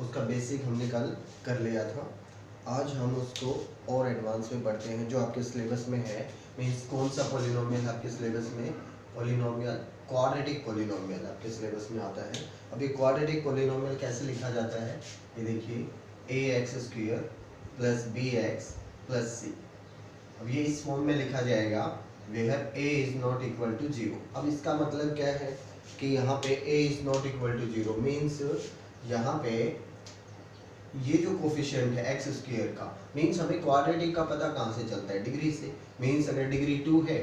उसका बेसिक हमने कल कर लिया था। आज हम उसको और एडवांस में पढ़ते हैं जो आपके सिलेबस में है। मीन्स कौन सा पॉलिनोमियल आपके सिलेबस में, पॉलिनोमियल क्वाड्रेटिक पॉलिनोमियल आपके सिलेबस में आता है। अब ये क्वाड्रेटिक पॉलिनोमियल कैसे लिखा जाता है, ये देखिए ax² plus bx plus c। अब ये इस फॉर्म में लिखा जाएगा where a is not equal to 0। अब इसका मतलब क्या है कि यहाँ पे a is not equal to 0 means यहाँ पे ये जो कोफिशिएंट है x² का, मीन्स हमें क्वाड्रेटिक का पता कहाँ से चलता है, डिग्री से। मीन्स अगर डिग्री 2 है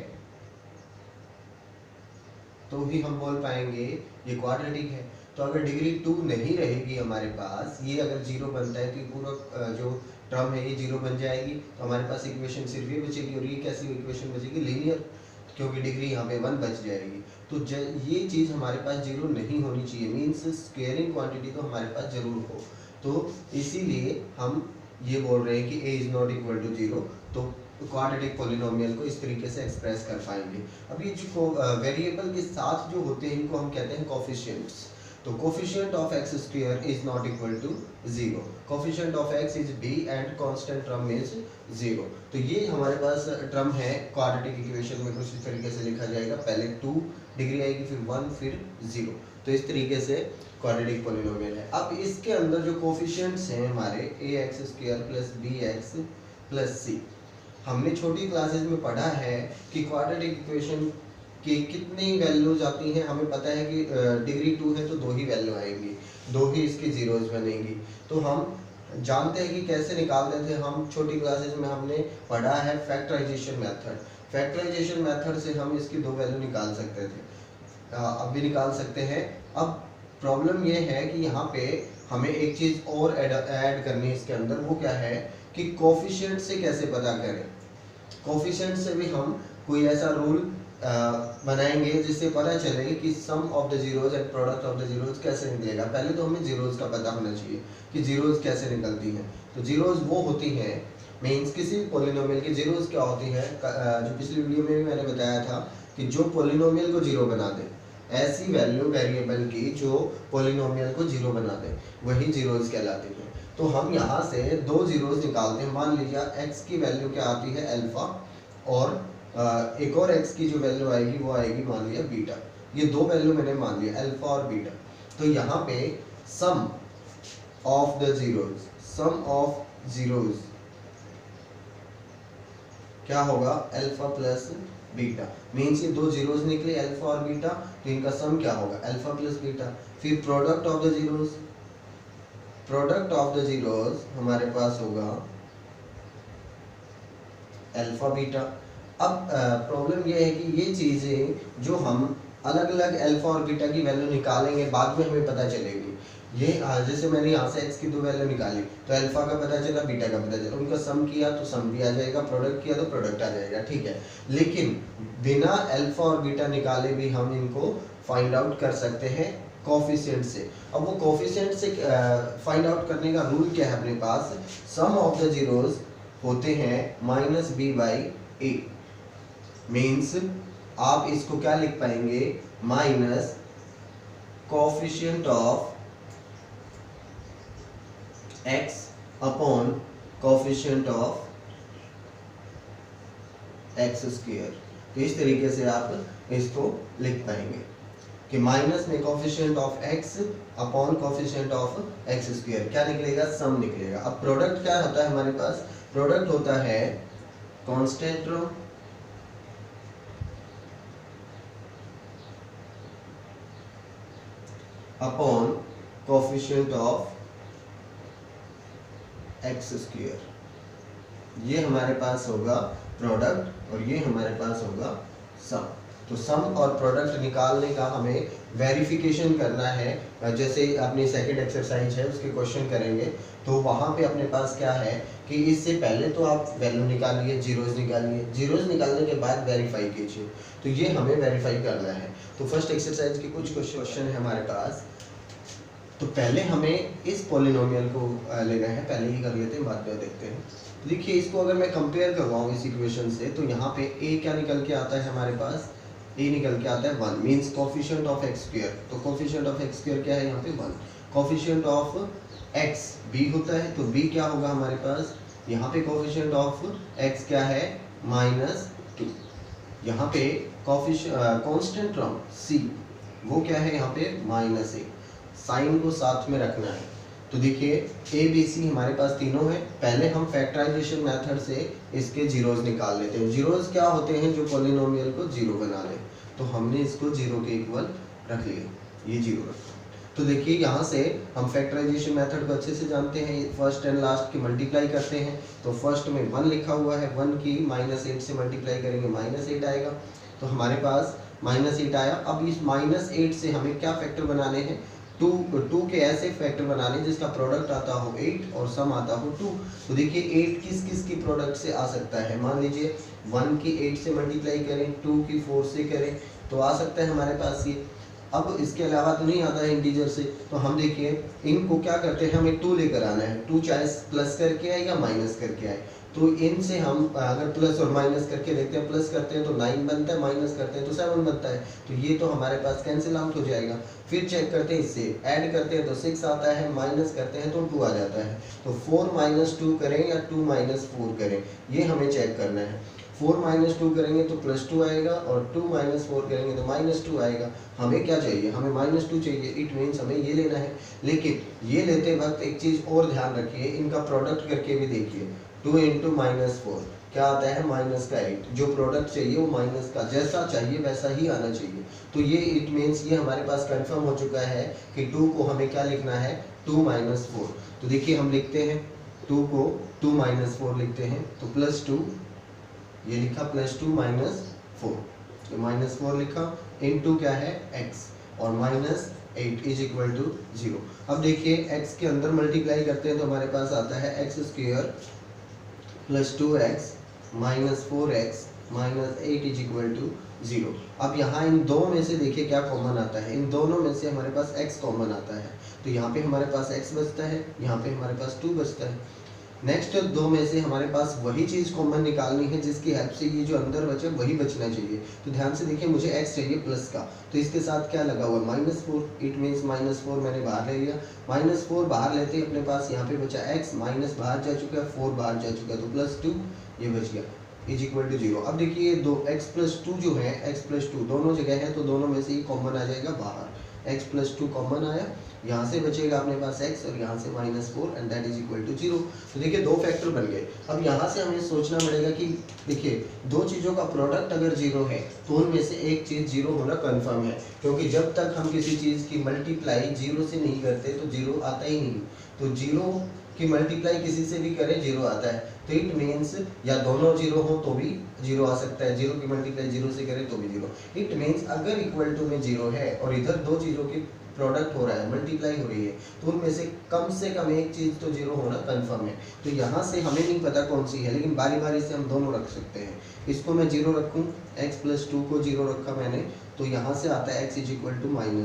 तो ही हम बोल पाएंगे ये क्वाड्रेटिक है। तो अगर डिग्री 2 नहीं रहेगी हमारे पास, ये अगर 0 बनता है तो ये पूरा जो टर्म है ये 0 बन जाएगी। तो हमारे पास इक्वेशन सिर्फ ये बचेगी, और ये कैसी इक्वेशन बचेगी, लीनियर, क्योंकि डिग्री यहाँ पे 1 बच जाएगी। तो ये चीज़ हमारे पास 0 नहीं होनी चाहिए, मीन्स स्क्वेयरिंग क्वांटिटी तो हमारे पास जरूर हो। तो इसीलिए हम ये बोल रहे हैं कि a is not equal to 0। तो क्वाड्रेटिक पॉलिनोमियल को इस तरीके से एक्सप्रेस कर पाएंगे। अब ये जो वेरिएबल के साथ जो होते हैं इनको हम कहते हैं कोफिशिएंट्स। तो coefficient of x² is not equal to 0, coefficient of x is b and constant term is 0। तो ये हमारे पास टर्म है क्वाड्रेटिक इक्वेशन में, कुछ इस तरीके से लिखा जाएगा, पहले 2 डिग्री आएगी, फिर 1, फिर 0। तो इस तरीके से क्वाड्रेटिक पॉलिनोमियल है। अब इसके अंदर जो कोफिशिएंट्स हैं हमारे ax² plus bx plus c, हमने छोटी क्लासेस में पढ़ा है कि क्वाड्रेटिक इक्वेशन की कितनी वैल्यूज आती हैं। हमें पता है कि डिग्री 2 है तो 2 ही वैल्यू आएंगी, 2 ही इसकी जीरोज बनेंगी। तो हम जानते हैं कि कैसे निकालते थे। हम छोटी क्लासेस में हमने पढ़ा है फैक्टराइजेशन मेथड। फैक्टराइजेशन मेथड से हम इसकी 2 वैल्यू निकाल सकते थे, अब भी निकाल सकते हैं। अब प्रॉब्लम ये है कि यहाँ पे हमें एक चीज़ और ऐड करनी है इसके अंदर, वो क्या है कि कोफिशिएंट से कैसे पता करें। कोफिशिएंट से भी हम कोई ऐसा रूल बनाएंगे जिससे पता चले कि sum of the zeros and product of the zeros कैसे निकलेगा। पहले तो हमें जीरोज का पता होना चाहिए कि जीरोज कैसे निकलती हैं। तो जीरोज वो होती हैं, मीन्स किसी भी पॉलिनोमियल की जीरोज क्या होती है, जो पिछली वीडियो में भी मैंने बताया था कि जो पॉलिनोमियल को 0 बना दे, ऐसी वैल्यू वेरिएबल की जो पॉलिनोमियल को 0 बना दे, वही जीरोज कहलाती है। तो हम यहाँ से 2 जीरोज निकालते हैं। मान लीजिए x की वैल्यू क्या आती है, अल्फा, और एक और x की जो वैल्यू आएगी वो आएगी मान लिया बीटा। ये 2 वैल्यू मैंने मान लिया, अल्फा और बीटा। तो यहाँ पे sum of the zeros, sum of zeros क्या होगा, अल्फा प्लस बीटा। मीन्स ये 2 जीरोज निकले, अल्फा और बीटा, तो इनका सम क्या होगा, अल्फा प्लस बीटा। फिर product of the zeros, product of the zeros हमारे पास होगा अल्फा बीटा। अब प्रॉब्लम यह है कि ये चीज़ें जो हम अलग अलग अल्फा और बीटा की वैल्यू निकालेंगे बाद में हमें पता चलेगी। ये जैसे मैंने यहाँ से x की 2 वैल्यू निकाली तो अल्फा का पता चला, बीटा का पता चला, उनका सम किया तो सम भी आ जाएगा, प्रोडक्ट किया तो प्रोडक्ट आ जाएगा, ठीक है। लेकिन बिना अल्फा और बीटा निकाले भी हम इनको फाइंड आउट कर सकते हैं कोफिशिएंट से। अब वो कोफिशिएंट से फाइंड आउट करने का रूल क्या है अपने पास, सम ऑफ द जीरोज होते हैं -b/a। मीन्स आप इसको क्या लिख पाएंगे, minus coefficient of x upon coefficient of x²। तो इस तरीके से आप इसको लिख पाएंगे कि माइनस में coefficient of x upon coefficient of x², क्या निकलेगा, सम निकलेगा। अब प्रोडक्ट क्या होता है हमारे पास, प्रोडक्ट होता है constant term upon coefficient of x²। ये हमारे पास होगा प्रोडक्ट और ये हमारे पास होगा सम। तो सम और प्रोडक्ट निकालने का हमें वेरिफिकेशन करना है। जैसे अपनी सेकंड एक्सरसाइज है उसके क्वेश्चन करेंगे तो वहाँ पे अपने पास क्या है कि इससे पहले तो आप वैल्यू निकालिए, जीरोज निकालिए, जीरोज निकालने के बाद वेरीफाई कीजिए। तो ये हमें वेरीफाई करना है। तो फर्स्ट एक्सरसाइज के कुछ क्वेश्चन है हमारे पास। तो पहले हमें इस पॉलिनोमियल को लेना है, पहले ही कर लेते हैं, बाद में देखते हैं। देखिए इसको अगर मैं कंपेयर करवाऊँ इस इक्वेशन से तो यहाँ पे a क्या निकल के आता है हमारे पास, a निकल के आता है 1, मीन्स कोफिशिएंट ऑफ x²। तो कोफिशिएंट ऑफ x² क्या है यहाँ पे 1, कोफिशिएंट ऑफ x b होता है, तो b क्या होगा हमारे पास, यहाँ पे कोफिशिएंट ऑफ x क्या है -2, यहाँ पे कांस्टेंट टर्म c वो क्या है यहाँ पे -1, साइन को साथ में रखना है। तो देखिए ए बी सी हमारे पास तीनों है, पहले हम फैक्टराइजेशन मेथड से इसके जीरोस निकाल लेते हैं। जीरोस क्या होते हैं, जो पॉलिनोमियल को जीरो बना ले, तो हमने इसको जीरो के इक्वल रख लिया, ये जीरो रखा। तो देखिए यहाँ से हम फैक्टराइजेशन मेथड को अच्छे से जानते हैं, फर्स्ट एंड लास्ट की मल्टीप्लाई करते हैं, तो फर्स्ट में 1 लिखा हुआ है, 1 की -8 से मल्टीप्लाई करेंगे -8 आएगा, तो हमारे पास -8 आया। अब इस -8 से हमें क्या फैक्टर बनाने हैं, टू के ऐसे फैक्टर बनाने जिसका प्रोडक्ट आता हो 8 और सम आता हो 2। तो देखिए 8 किस किस की प्रोडक्ट से आ सकता है, मान लीजिए 1 की 8 से मल्टीप्लाई करें, 2 की 4 से करें, तो आ सकता है हमारे पास ये। अब इसके अलावा तो नहीं आता है इंटीजर से, तो हम देखिए इनको क्या करते हैं, हमें 2 लेकर आना है, 2 चाहे प्लस करके आए या माइनस करके आए, तो इनसे हम अगर प्लस और माइनस करके देखते हैं, प्लस करते हैं तो 9 बनता है, माइनस करते हैं तो 7 बनता है, तो ये तो हमारे पास कैंसिल आउट हो जाएगा। फिर चेक करते हैं, इससे ऐड करते हैं तो 6 आता है, माइनस करते हैं तो 2 आ जाता है, तो 4 - 2 करें या 2 - 4 करें, ये हमें चेक करना है। 4 - 2 करेंगे तो +2 आएगा और 2 - 4 करेंगे तो -2 आएगा। हमें क्या चाहिए, हमें -2 चाहिए, इट मीन्स हमें ये लेना है। लेकिन ये लेते वक्त एक चीज़ और ध्यान रखिए, इनका प्रोडक्ट करके भी देखिए, 2 × -4 क्या आता है, -8। जो प्रोडक्ट चाहिए वो माइनस का जैसा चाहिए वैसा ही आना चाहिए, तो ये इट मीन्स ये हमारे पास कंफर्म हो चुका है कि 2 को हमें क्या लिखना है, 2 - 4। तो देखिए हम लिखते हैं 2 को 2 - 4 लिखते हैं, तो +2 ये लिखा, +2 - 4, तो -4 लिखा, इनटू क्या है x और -8 = 0। अब देखिए x के अंदर मल्टीप्लाई करते हैं तो हमारे पास आता है x² + 2x - 4x - 8 = 0। अब यहाँ इन दो में से देखिए क्या कॉमन आता है, इन दोनों में से हमारे पास x कॉमन आता है, तो यहाँ पे हमारे पास x बचता है, यहाँ पे हमारे पास 2 बचता है। नेक्स्ट दो में से हमारे पास वही चीज़ कॉमन निकालनी है जिसकी हेल्प से ये जो अंदर बचे वही बचना चाहिए। तो ध्यान से देखिए, मुझे x चाहिए प्लस का, तो इसके साथ क्या लगा हुआ, -4, इट मीन्स -4 मैंने बाहर ले लिया, -4 बाहर लेते ही अपने पास यहाँ पे बचा x, माइनस बाहर जा चुका है, 4 बाहर जा चुका है, तो +2 ये बच गया = 0। अब देखिए दो x + 2 जो है, x + 2 दोनों जगह है, तो दोनों में से ये कॉमन आ जाएगा बाहर, x + 2 कॉमन आया, यहाँ से बचेगा अपने पास x और यहाँ से -4 एंड दैट = 0। तो देखिए दो फैक्टर बन गए। अब यहाँ से हमें सोचना पड़ेगा कि देखिए दो चीज़ों का प्रोडक्ट अगर 0 है तो उनमें से एक चीज़ 0 होना कंफर्म है, क्योंकि जब तक हम किसी चीज़ की मल्टीप्लाई 0 से नहीं करते तो 0 आता ही नहीं। तो 0 की मल्टीप्लाई किसी से भी करें 0 आता है, तो इट मीन्स या दोनों 0 हो तो भी 0 आ सकता है, 0 की मल्टीप्लाई 0 से करें तो भी 0। इट मीन्स अगर इक्वल टू में 0 है और इधर दो चीज़ों की प्रोडक्ट हो रहा है, मल्टीप्लाई हो रही है, तो उनमें से कम एक चीज़ तो 0 होना कंफर्म है। तो यहाँ से हमें नहीं पता कौन सी है, लेकिन बारी बारी से हम दोनों रख सकते हैं। इसको मैं 0 रखूँ, x + 2 को 0 रखा मैंने, तो यहाँ से आता है x =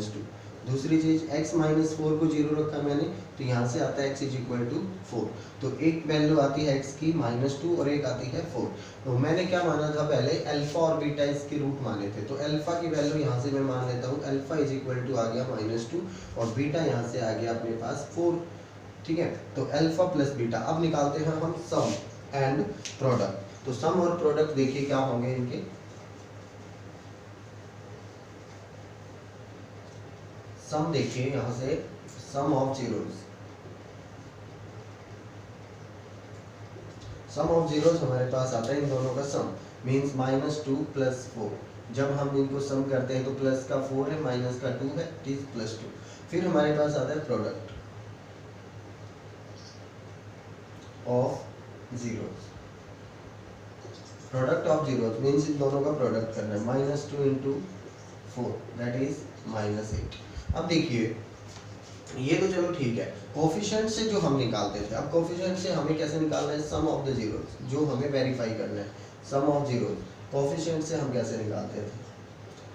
-2। दूसरी चीज़ x - 4 को 0 रखा मैंने, तो यहाँ से आता है x = 4। तो एक वैल्यू आती है x की -2 और एक आती है 4। तो मैंने क्या माना था पहले, अल्फा और बीटा इसके रूट माने थे, तो अल्फा की वैल्यू यहाँ से मैं मान लेता हूँ, अल्फा = आ गया -2 और बीटा यहाँ से आ गया अपने पास 4। ठीक है, तो अल्फा + बीटा। अब निकालते हैं हम सम एंड प्रोडक्ट। तो सम और प्रोडक्ट देखिए क्या होंगे इनके। सम देखिए यहाँ से, sum of zeros, sum of zeros हमारे पास आता है इन दोनों का सम, मीन्स -2 + 4। जब हम इनको सम करते हैं तो प्लस का 4 है, माइनस का 2 है, +2। फिर हमारे पास आता है product of zeros. Product of zeros means in दोनों का प्रोडक्ट करना है, -2 × 4 दैट इज -8। अब देखिए ये तो चलो ठीक है, कोफिशिएंट से जो हम निकालते थे, अब कोफिशिएंट से हमें कैसे निकालना है, सम ऑफ द जीरोस, जो हमें वेरीफाई करना है। सम ऑफ जीरोस कोफिशिएंट से हम कैसे निकालते थे,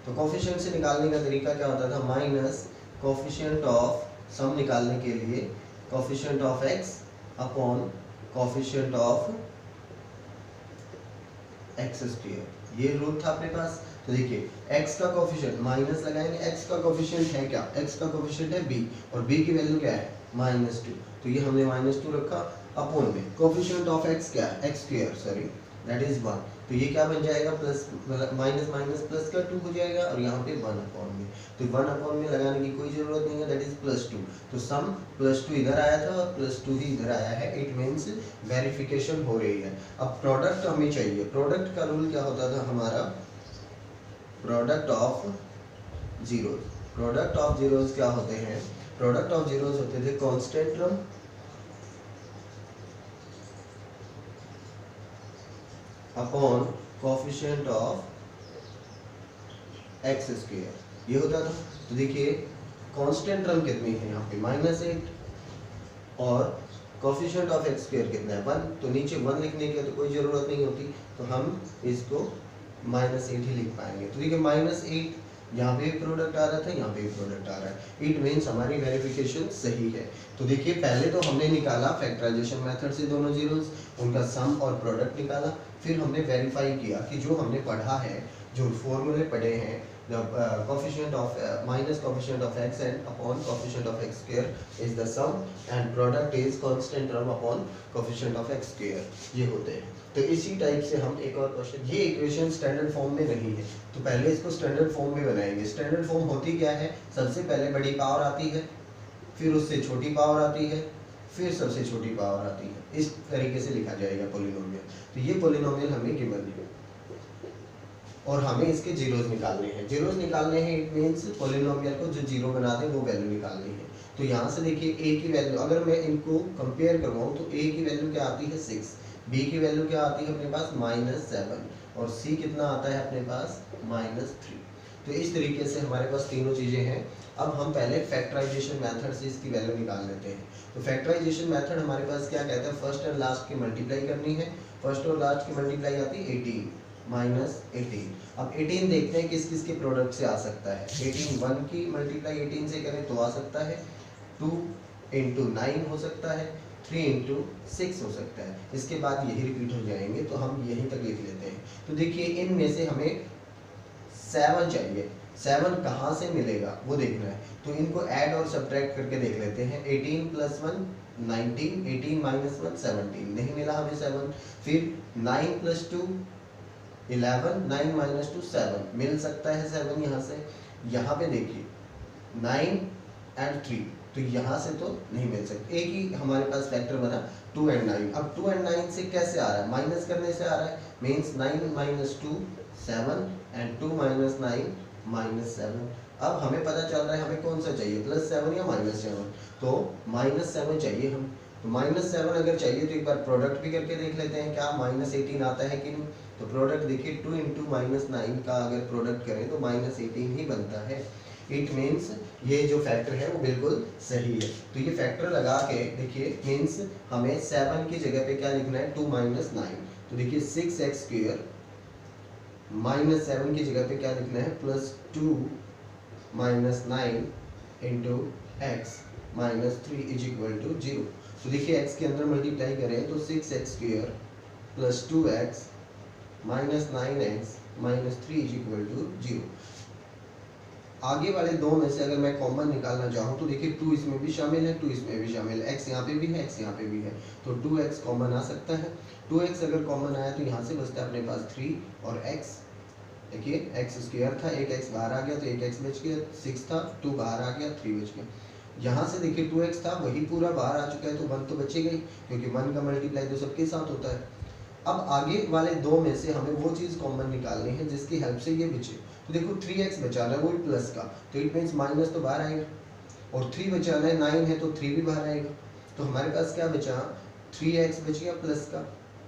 तो कोफिशिएंट से निकालने का तरीका क्या होता था, माइनस कोफिशिएंट ऑफ सम निकालने के लिए coefficient of x upon coefficient of x², ये रूल था अपने पास। तो देखिए x का कोफिशिएंट माइनस लगाएंगे, x का कोफिशिएंट है क्या, x का कोफिशिएंट है b और b की वैल्यू क्या है -2, तो ये हमने -2 रखा अपॉन में कोफिशिएंट ऑफ x क्या है, x square sorry that is 1, तो ये क्या बन जाएगा प्लस माइनस माइनस प्लस का 2 हो जाएगा और यहाँ पे 1 अपॉन में, तो 1 अपॉन में लगाने की कोई ज़रूरत नहीं है, दैट इज +2, तो सम +2 इधर आया था और +2 ही इधर आया है, इट मीन्स वेरिफिकेशन हो रही है। अब प्रोडक्ट हमें चाहिए, प्रोडक्ट का रूल क्या होता था हमारा, product of zeros, product of zeros क्या होते हैं, प्रोडक्ट ऑफ जीरोस होते थे constant term upon coefficient of x square, ये होता था। तो देखिए कांस्टेंट टर्म कितनी है यहाँ पे -8 और कोफिशिएंट ऑफ x स्क्वायर कितना है 1, तो नीचे 1 लिखने की तो कोई ज़रूरत नहीं होती, तो हम इसको -8 ही लिख पाएंगे। तो देखिए -8 यहाँ पे भी प्रोडक्ट आ रहा था, यहाँ पे भी प्रोडक्ट आ रहा है, इट मीन्स हमारी वेरिफिकेशन सही है। तो देखिए पहले तो हमने निकाला फैक्टराइजेशन मेथड से दोनों जीरोस, उनका सम और प्रोडक्ट निकाला, फिर हमने वेरीफाई किया कि जो हमने पढ़ा है, जो फॉर्मूले पढ़े हैं, the coefficient of minus coefficient of x and upon coefficient of x square is the sum and product is constant term upon coefficient of x square, ये होते हैं। तो इसी टाइप से हम एक और क्वेश्चन, ये इक्वेशन स्टैंडर्ड फॉर्म में नहीं है, तो पहले इसको स्टैंडर्ड फॉर्म में बनाएंगे। स्टैंडर्ड फॉर्म होती क्या है, सबसे पहले बड़ी पावर आती है, फिर उससे छोटी पावर आती है, फिर सबसे छोटी पावर आती है, इस तरीके से लिखा जाएगा पोलिनोमियल। तो ये पोलिनोमियल हमें गिवन है और हमें इसके जीरोस निकालने हैं, जीरोस निकालने हैं, इट मीन्स पोलिनोमियल को जो जीरो बना दे वो वैल्यू निकालनी है। तो यहाँ से देखिए a की वैल्यू अगर मैं इनको कंपेयर करवाऊँ तो a की वैल्यू क्या आती है 6, b की वैल्यू क्या आती है अपने पास -7 और c कितना आता है अपने पास -3। तो इस तरीके से हमारे पास तीनों चीज़ें हैं। अब हम पहले फैक्टराइजेशन मेथड से इसकी वैल्यू निकाल लेते हैं। तो फैक्टराइजेशन मेथड हमारे पास क्या कहता है, फर्स्ट एंड लास्ट की मल्टीप्लाई करनी है, फर्स्ट और लास्ट की मल्टीप्लाई आती है 18 -18। अब 18 देखते हैं किस किस के प्रोडक्ट से आ सकता है। 18 1 की मल्टीप्लाई 18 से करें तो आ सकता है, 2 × 9 हो सकता है, 3 × 6 हो सकता है, इसके बाद यही रिपीट हो जाएंगे, तो हम यहीं तक लिख लेते हैं। तो देखिए इनमें से हमें 7 चाहिए, 7 कहाँ से मिलेगा वो देखना है, तो इनको ऐड और सब्ट्रैक्ट करके देख लेते हैं। 18 + 1 19, 18 - 1 17, नहीं मिला हमें 7, फिर 9 + 2 11, 9 - 2 7, मिल सकता है 7 यहाँ से। यहाँ पे देखिए 9 और 3, तो यहाँ से तो नहीं मिल सकता, एक ही हमारे पास फैक्टर बना 2 और 9। अब 2 और 9 से कैसे आ रहा है, माइनस करने से आ रहा है, मीन्स 9 - 2 7 and 2 - 9 -7। अब हमें पता चल रहा है हमें कौन सा चाहिए, +7 या -7, तो -7 चाहिए हम। तो -7 अगर चाहिए तो एक बार प्रोडक्ट भी करके देख लेते हैं क्या -18 आता है कि नहीं। तो प्रोडक्ट देखिए 2 × -9 का अगर प्रोडक्ट करें तो -18 ही बनता है, इट मीन्स ये जो फैक्टर है वो बिल्कुल सही है। तो ये फैक्टर लगा के देखिए मीन्स हमें 7 की जगह पे क्या लिखना है 2 - 9, तो देखिए 6x² -7 की जगह पे क्या लिखना है +2 - 9 × x -3 = 0। तो देखिए x के अंदर मल्टीप्लाई करें तो 6x² + 2x - 9x -3 = 0। आगे वाले दो में से अगर मैं कॉमन निकालना चाहूँ तो देखिए 2 इसमें भी शामिल है, 2 इसमें भी शामिल है, x यहाँ पे भी है, x यहाँ पे भी है, तो 2x कॉमन आ सकता है। 2x अगर कॉमन आया तो यहाँ से बचता है अपने पास 3 और x, देखिए x² था, एक x बाहर आ गया तो एक x बच गया, 6 था 2 बाहर आ गया 3 बच गया। यहाँ से देखिए 2x था वही पूरा बाहर आ चुका है, तो 1 तो बचेगा ही क्योंकि 1 का मल्टीप्लाई तो सबके साथ होता है। अब आगे वाले दो में से हमें वो चीज़ कॉमन निकालनी है जिसकी हेल्प से ये बचे। तो देखो 3x बचाना है वो भी प्लस का, तो इट मीन्स माइनस तो बाहर आएगा, और 3 बचाना है 9 है तो 3 भी बाहर आएगा। तो हमारे पास क्या बचा 3x बच गया प्लस का,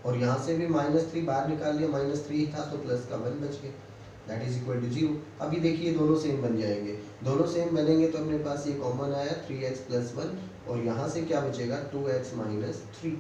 और यहाँ से भी -3 बाहर निकाल लिया, -3 था तो प्लस का 1 बच गया, दैट इज इक्वल टू 0। अभी देखिए दोनों सेम बन जाएंगे, दोनों सेम बनेंगे तो अपने पास ये कॉमन आया 3x + 1 और यहाँ से क्या बचेगा 2x - 3।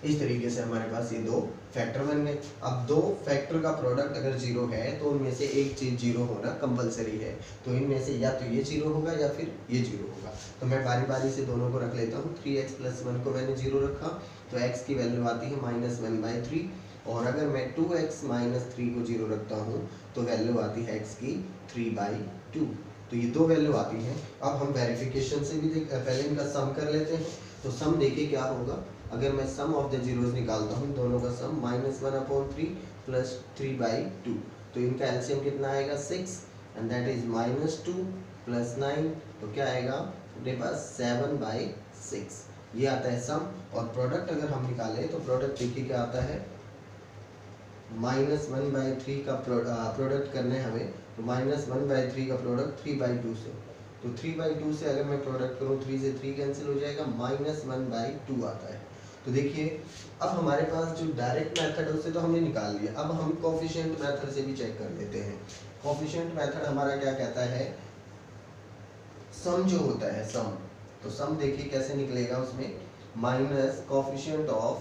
इस तरीके से हमारे पास ये दो फैक्टर बन गए। अब दो फैक्टर का प्रोडक्ट अगर 0 है तो उनमें से एक चीज़ 0 होना कंपलसरी है, तो इनमें से या तो ये 0 होगा या फिर ये 0 होगा। तो मैं बारी बारी से दोनों को रख लेता हूँ। 3x + 1 को मैंने 0 रखा तो x की वैल्यू आती है -1/3, और अगर मैं 2x - 3 को 0 रखता हूँ तो वैल्यू आती है x की 3/2। तो ये 2 वैल्यू आती हैं। अब हम वेरिफिकेशन से भी पहले इनका सम कर लेते हैं। तो सम देखिए क्या होगा, अगर मैं सम ऑफ द जीरोस निकालता हूँ, दोनों का सम -1/3 प्लस 3/2, तो इनका एलसीएम कितना आएगा 6 एंड दैट इज -2 प्लस 9, तो क्या आएगा अपने पास 7/6, ये आता है सम। और प्रोडक्ट अगर हम निकालें तो प्रोडक्ट देखिए क्या आता है, -1/3 का प्रोडक्ट करना है हमें, तो -1/3 का प्रोडक्ट 3/2 से, तो 3/2 से अगर मैं प्रोडक्ट करूँ 3 से 3 कैंसिल हो जाएगा, -1/2 आता है। तो देखिए अब हमारे पास जो डायरेक्ट मेथड है उससे तो हमने निकाल लिया, अब हम कोफिशिएंट मेथड से भी चेक कर लेते हैं। कोफिशिएंट मेथड हमारा क्या कहता है, सम जो होता है सम, तो सम देखिए कैसे निकलेगा, उसमें minus coefficient of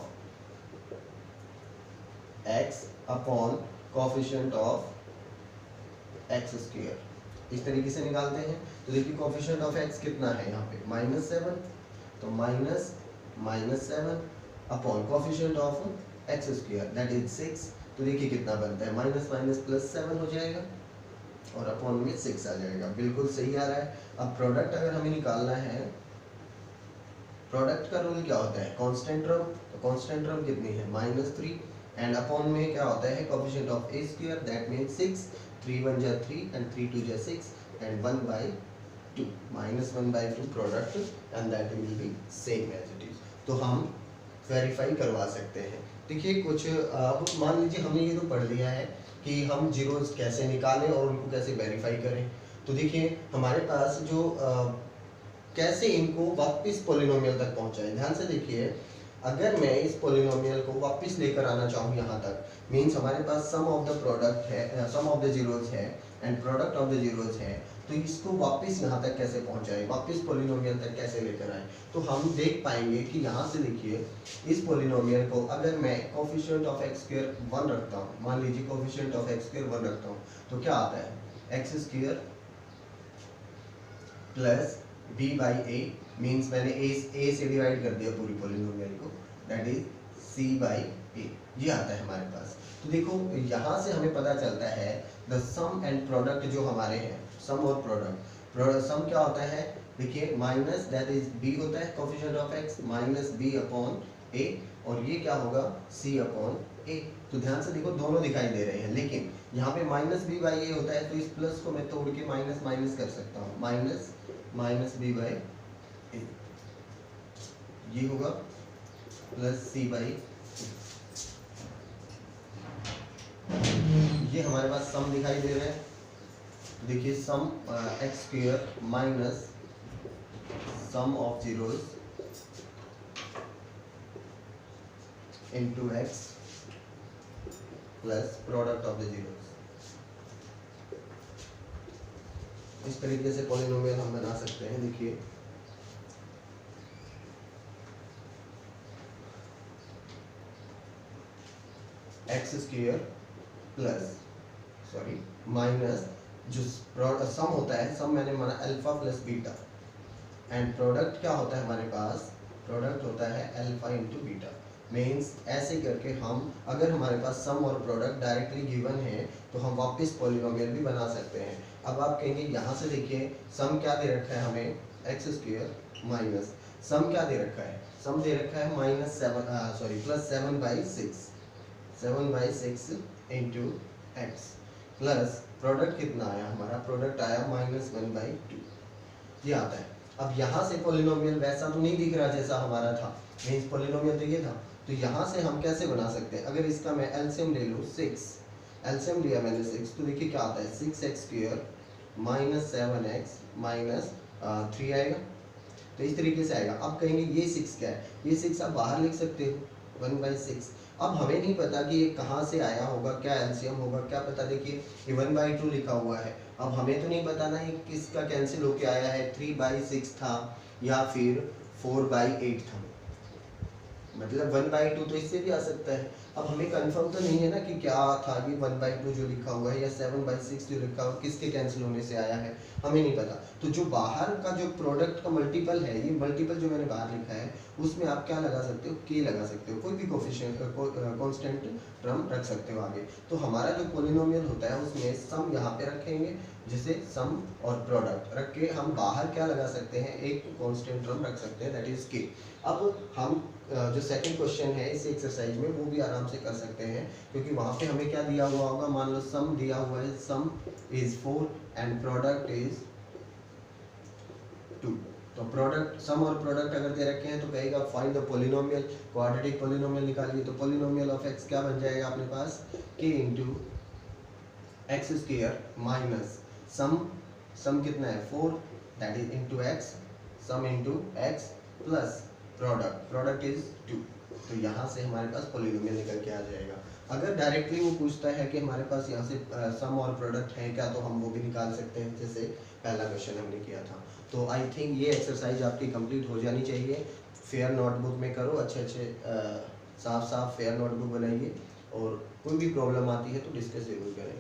x upon coefficient of x square, इस तरीके से निकालते हैं। तो देखिए कोफिशिएंट ऑफ x कितना है यहाँ पे -7, तो -7 upon coefficient of x square that is 6, तो देखिए कितना बनता है, माइनस माइनस प्लस 7 हो जाएगा और अपॉन में 6 आ जाएगा, बिल्कुल सही आ रहा है। अब प्रोडक्ट अगर हमें निकालना है, प्रोडक्ट का रूल क्या होता है, कांस्टेंट टर्म, तो कांस्टेंट टर्म कितनी है -3 एंड अपॉन में क्या होता है coefficient of a square that means 6, 3 1 जा 3 एंड 3 2 जा 6 and 1/2 -1/2 product and that will be same as it is. तो हम वेरीफाई करवा सकते हैं। देखिए कुछ अब मान लीजिए हमने ये तो पढ़ लिया है कि हम जीरोस कैसे निकालें और उनको कैसे वेरीफाई करें। तो देखिए हमारे पास जो कैसे इनको वापस पॉलिनोमियल तक पहुंचाएं, ध्यान से देखिए, अगर मैं इस पॉलिनोमियल को वापस लेकर आना चाहूँ यहाँ तक, मींस हमारे पास सम ऑफ द प्रोडक्ट है, सम ऑफ द जीरोस है and product of the zeros है, तो इसको वापस यहाँ तक कैसे पहुँचाएं, वापस पॉलिनोमियल तक कैसे लेकर आए। तो हम देख पाएंगे कि यहाँ से देखिए इस पॉलिनोमियल को अगर मैं कोफिशिएंट ऑफ x स्क्वायर 1 रखता हूँ, मान लीजिए कोफिशिएंट ऑफ x स्क्वायर 1 रखता हूँ, तो क्या आता है x square plus b/a, means मैंने a से डिवाइड कर दिया पूरी पॉलिनोमियल को, दैट इज c/a, ये आता है हमारे पास। तो देखो यहाँ से हमें पता चलता है द सम एंड प्रोडक्ट जो हमारे हैं, सम और प्रोडक्ट, सम क्या होता है, देखिए माइनस दैट इज b होता है coefficient of x minus b upon a, और ये क्या होगा c अपॉन a। तो ध्यान से देखो दोनों दिखाई दे रहे हैं, लेकिन यहाँ पे -b/a होता है, तो इस प्लस को मैं तोड़ के माइनस माइनस कर सकता हूँ, माइनस b/a, ये होगा प्लस c/a, ये हमारे पास सम दिखाई दे रहा है। देखिए सम x square minus some of zeros into x plus product of the zeros, इस तरीके से पॉलिनोमियल हम बना सकते हैं। देखिए x स्क्वायर प्लस माइनस जो सम होता है, सम मैंने माना alpha plus beta, and product क्या होता है हमारे पास, प्रोडक्ट होता है अल्फा इंटू बीटा। मीन्स ऐसे करके हम अगर हमारे पास सम और प्रोडक्ट डायरेक्टली गिवन है तो हम वापस पॉलिनोमियल भी बना सकते हैं। अब आप कहेंगे यहाँ से देखिए सम क्या दे रखा है हमें, एक्स स्क्वायर माइनस सम क्या दे रखा है, सम दे रखा है plus 7/6 into x, plus product कितना आया हमारा, प्रोडक्ट आया -1/2, ये आता है। अब यहाँ से पॉलिनोमियल वैसा तो नहीं दिख रहा जैसा हमारा था, मीन्स पॉलिनोमियल तो ये था, तो यहाँ से हम कैसे बना सकते हैं, अगर इसका मैं एलसीएम ले लूँ 6, एलसीएम लिया मैंने 6, तो देखिए क्या आता है 6x square minus 7x minus 3 आएगा, तो इस तरीके से आएगा। अब कहेंगे ये 6 क्या है, ये 6 आप बाहर लिख सकते हो 1/6। अब हमें नहीं पता कि ये कहाँ से आया होगा, क्या एलसीएम होगा, क्या पता, देखिए ये 1/2 लिखा हुआ है, अब हमें तो नहीं पता ना ये किसका कैंसिल होके आया है, 3/6 था या फिर 4/8 था, मतलब 1/2 तो इससे भी आ सकता है। अब हमें कंफर्म तो नहीं है ना कि क्या था ये 1/2 जो लिखा हुआ है या 7/6 जो लिखा हुआ है किसके कैंसिल होने से आया है, हमें नहीं पता। तो जो बाहर का जो प्रोडक्ट का मल्टीपल है, ये मल्टीपल जो मैंने बाहर लिखा है उसमें आप क्या लगा सकते हो, के लगा सकते हो, कोई भी कोफिशिएंट कांस्टेंट टर्म रख सकते हो आगे। तो हमारा जो पॉलिनोमियल होता है उसमें सम यहाँ पे रखेंगे जैसे सम और प्रोडक्ट रख के हम बाहर क्या लगा सकते हैं, एक कांस्टेंट टर्म रख सकते हैं, दैट इज के। अब हम जो सेकंड क्वेश्चन है इस एक्सरसाइज में वो भी आराम से कर सकते हैं, क्योंकि वहाँ पे हमें क्या दिया हुआ होगा, मान लो सम दिया हुआ है, सम इज 4 एंड प्रोडक्ट इज 2। तो प्रोडक्ट, सम और प्रोडक्ट अगर दे रखे हैं तो कहेगा find the polynomial, quadratic polynomial निकालिए। तो पोलिनोमियल ऑफ एक्स क्या बन जाएगा अपने पास, k into x square minus sum, sum कितना है 4 that is into x, sum into x plus product, product is 2। तो यहाँ से हमारे पास पोलिनोमियल निकल के आ जाएगा। अगर डायरेक्टली वो पूछता है कि हमारे पास यहाँ से सम और प्रोडक्ट है क्या, तो हम वो भी निकाल सकते हैं, जैसे पहला क्वेश्चन हमने किया था। तो आई थिंक ये एक्सरसाइज आपकी कंप्लीट हो जानी चाहिए। फेयर नोटबुक में करो, अच्छे अच्छे साफ साफ फेयर नोटबुक बनाइए, और कोई भी प्रॉब्लम आती है तो डिस्कस जरूर करें।